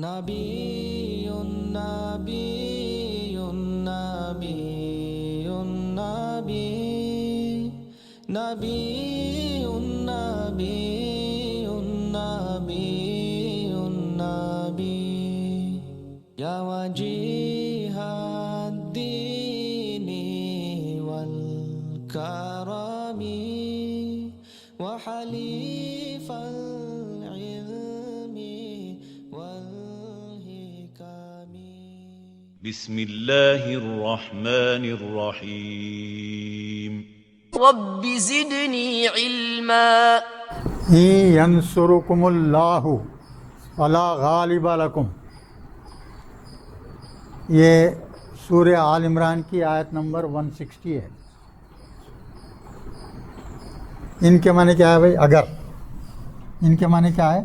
نبی نبی نبی نبی نبی نبی نبی نبی یا وجیہ الدین والکرم وحلیف العلم والحکم. بسم اللہ الرحمن الرحیم. رب زدنی علما. ینصرکم اللہ فلا غالب لکم. یہ سورہ آل عمران کی آیت نمبر 160 ہے. ان کے معنی کیا ہے بھائی؟ اگر. ان کے معنی کیا ہے؟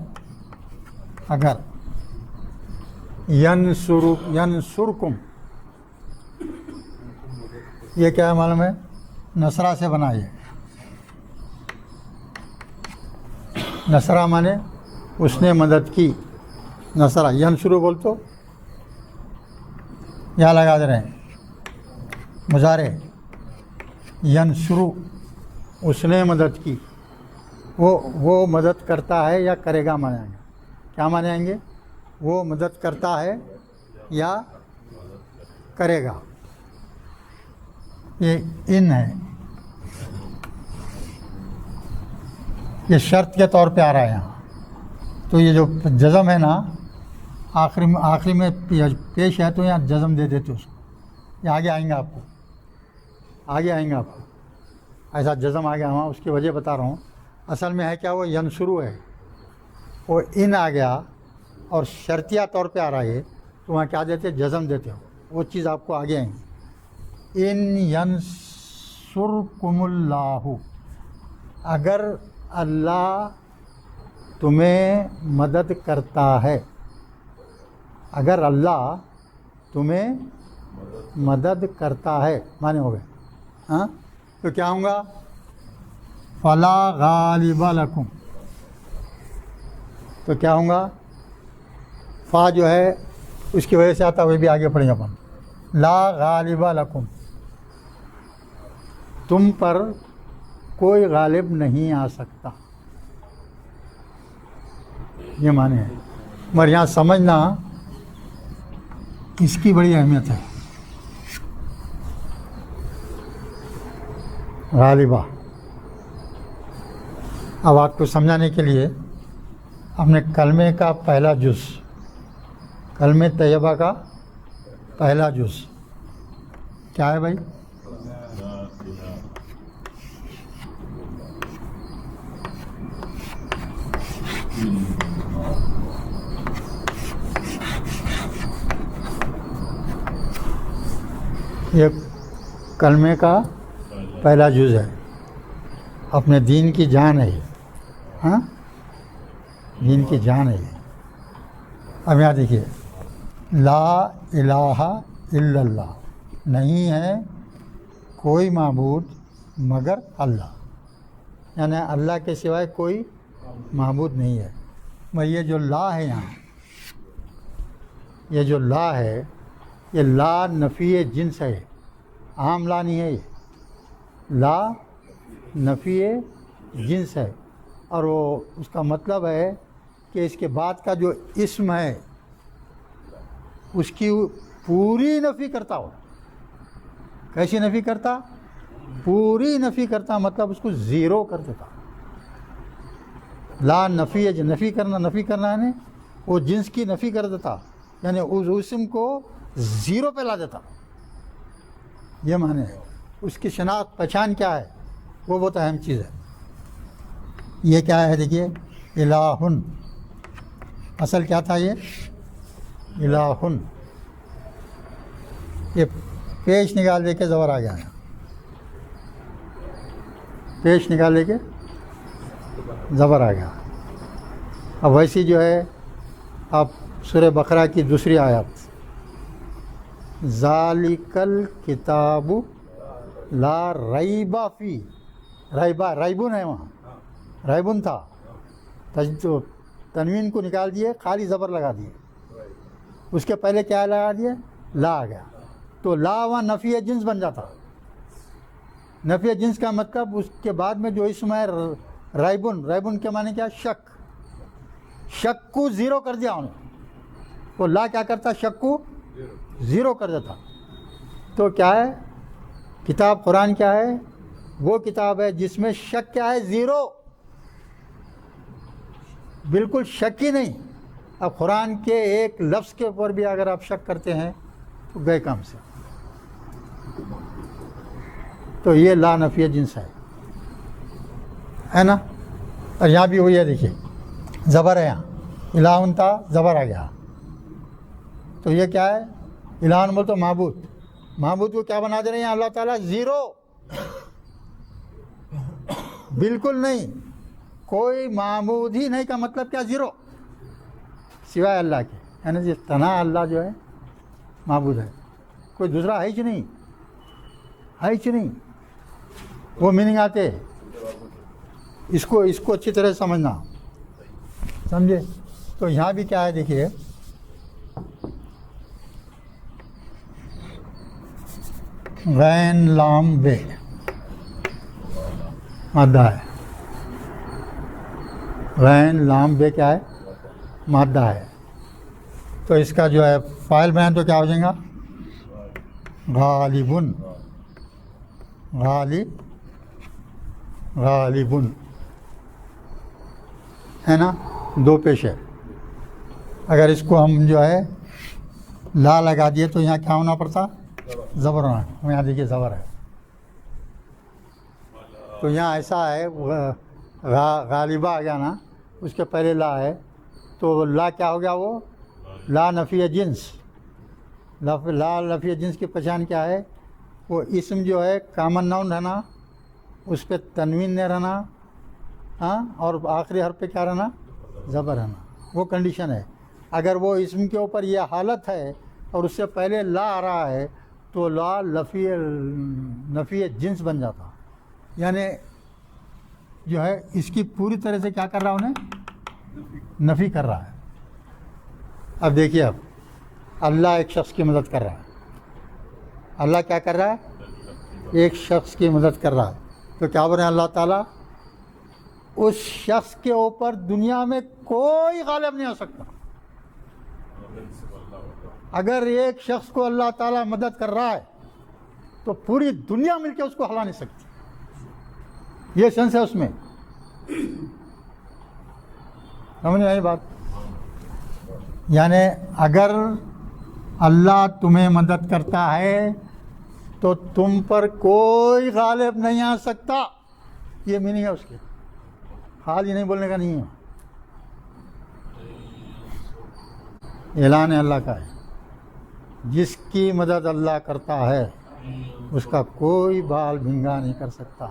اگر. ینصرکم یہ کیا ہے معلوم ہے؟ نصرہ سے بنا. یہ نصرہ مانے اس نے مدد کی. نصرہ ینصرو بول تو یا لگا دے رہے ہیں مضارع. ینصرو اس نے مدد کی. وہ مدد کرتا ہے یا کرے گا مانیں گے. کیا مانیں گے؟ وہ مدد کرتا ہے یا کرے گا. یہ ان ہے. یہ شرط کے طور پہ آ رہا ہے یہاں. تو یہ جو جزم ہے نا آخری میں پیش ہے تو یہاں جزم دے دیتے اس کو. یہ آگے آئیں گے آپ کو. ایسا جزم آ گیا وہاں. اس کی وجہ بتا رہا ہوں. اصل میں ہے کیا؟ وہ ینصرو ہے. وہ ان آ گیا اور شرطیہ طور پہ آ رہا ہے تو وہاں کیا دیتے؟ جزم دیتے ہو. وہ چیز آپ کو آگے آئیں گی. ان ینصرکم اللہ. اگر اللہ تمہیں مدد کرتا ہے. اگر اللہ تمہیں مدد کرتا ہے مانے ہو گئے. ہاں تو کیا ہوں گا؟ فلا غالب لکم. تو کیا ہوں گا؟ فا جو ہے اس کی وجہ سے آتا وہ بھی آگے پڑھیں گے اپن. لا غالب لکم. تم پر کوئی غالب نہیں آ سکتا. یہ معنی ہے. مگر یہاں سمجھنا اس کی بڑی اہمیت ہے. غالبہ. اب آپ کو سمجھانے کے لیے اپنے کلمے کا پہلا جز، کلمہ طیبہ کا پہلا جز کیا ہے بھائی؟ یہ کلمے کا پہلا جز ہے. اپنے دین کی جان ہے یہ. ہاں دین کی جان ہے یہ. اب یہاں دیکھیے لا الہ الا اللہ. نہیں ہے کوئی معبود مگر اللہ. یعنی اللہ کے سوائے کوئی معبود نہیں ہے. مگر یہ جو لا ہے یہاں، یہ جو لا ہے یہ لا نفی جنس ہے. عام لا نہیں ہے. یہ لا نفی جنس ہے. اور وہ اس کا مطلب ہے کہ اس کے بعد کا جو اسم ہے اس کی پوری نفی کرتا ہو. کیسی نفی کرتا؟ پوری نفی کرتا. مطلب اس کو زیرو کر دیتا. لا نفی نفی کرنا ہے نا وہ جنس کی نفی کر دیتا. یعنی اس اسم کو زیرو پہ لا دیتا. یہ معنی ہے. اس کی شناخت پہچان کیا ہے وہ بہت اہم چیز ہے. یہ کیا ہے دیکھیے الہن. اصل کیا تھا یہ؟ الہن. یہ پیش نکال دے کے زبر آ گیا. پیش نکال دے کے زبر آ گیا. اب ویسی جو ہے آپ سورہ بقرہ کی دوسری آیت ذالک الکتاب لا ریب فی. ریبون ہے وہاں. ریبون تھا. تنوین کو نکال دیے، خالی زبر لگا دیے. اس کے پہلے کیا لگا دیا؟ لا آ گیا، تو لا وہاں نفی جنس بن جاتا. نفی جنس کا مطلب اس کے بعد میں جو اسم ہے ریبن، ریبن کے معنی کیا؟ شک. شک کو زیرو کر دیا انہوں نے. تو لا کیا کرتا؟ شک کو زیرو کر دیتا. تو کیا ہے کتاب قرآن؟ کیا ہے؟ وہ کتاب ہے جس میں شک کیا ہے؟ زیرو، بالکل شک ہی نہیں. اب قرآن کے ایک لفظ کے اوپر بھی اگر آپ شک کرتے ہیں تو گئے کام سے. تو یہ لا نفی جنس ہے نا. اور یہاں بھی وہی ہے، دیکھیے زبر ہے، یہاں الہن تھا، زبر آ گیا. تو یہ کیا ہے؟ الہن بول تو معبود. معبود کو کیا بنا دے رہے ہیں اللہ تعالیٰ؟ زیرو، بالکل نہیں. کوئی معبود ہی نہیں کا مطلب کیا؟ زیرو، سوائے اللہ کے. یعنی جی تنہا اللہ جو ہے معبود ہے، کوئی دوسرا ہے ہی نہیں، ہے ہی نہیں. وہ میننگ آتے، اس کو اچھی طرح سمجھنا، سمجھے. تو یہاں بھی کیا ہے دیکھیے، غین لام بے مادہ ہے. غین لام بے کیا ہے؟ مادہ ہے. تو اس کا جو ہے فاعل بیان تو کیا ہو جائے گا؟ غالبن. غالبن ہے نا، دو پیش ہے. اگر اس کو ہم جو ہے لا لگا دیے تو یہاں کیا ہونا پڑتا؟ زبر ہونا. یہاں دیکھیے زبر ہے. تو یہاں ایسا ہے، غالبہ آ گیا نا، اس کے پہلے لا ہے، تو لا کیا ہو گیا؟ وہ لا نفی جنس. لا نفی جنس کی پہچان کیا ہے؟ وہ اسم جو ہے کامن ناؤن رہنا، اس پہ تنوین نہیں رہنا، ہاں، اور آخری حرف پہ کیا رہنا؟ زبر رہنا. وہ کنڈیشن ہے. اگر وہ اسم کے اوپر یہ حالت ہے اور اس سے پہلے لا آ رہا ہے تو لا نفی جنس بن جاتا. یعنی جو ہے اس کی پوری طرح سے کیا کر رہا انہیں؟ نفی کر رہا ہے. اب دیکھیے، اب اللہ ایک شخص کی مدد کر رہا ہے. اللہ کیا کر رہا ہے؟ ایک شخص کی مدد کر رہا ہے. تو کیا بول رہے ہیں اللہ تعالیٰ؟ اس شخص کے اوپر دنیا میں کوئی غالب نہیں ہو سکتا. اگر ایک شخص کو اللہ تعالیٰ مدد کر رہا ہے تو پوری دنیا مل کے اس کو ہلا نہیں سکتی. یہ سینس ہے اس میں. سمجھ میں آئی بات؟ یعنی اگر اللہ تمہیں مدد کرتا ہے تو تم پر کوئی غالب نہیں آ سکتا. یہ میننگ ہے اس کے. حال ہی نہیں بولنے کا نہیں ہے. اعلان اللہ کا ہے، جس کی مدد اللہ کرتا ہے اس کا کوئی بال بھنگا نہیں کر سکتا.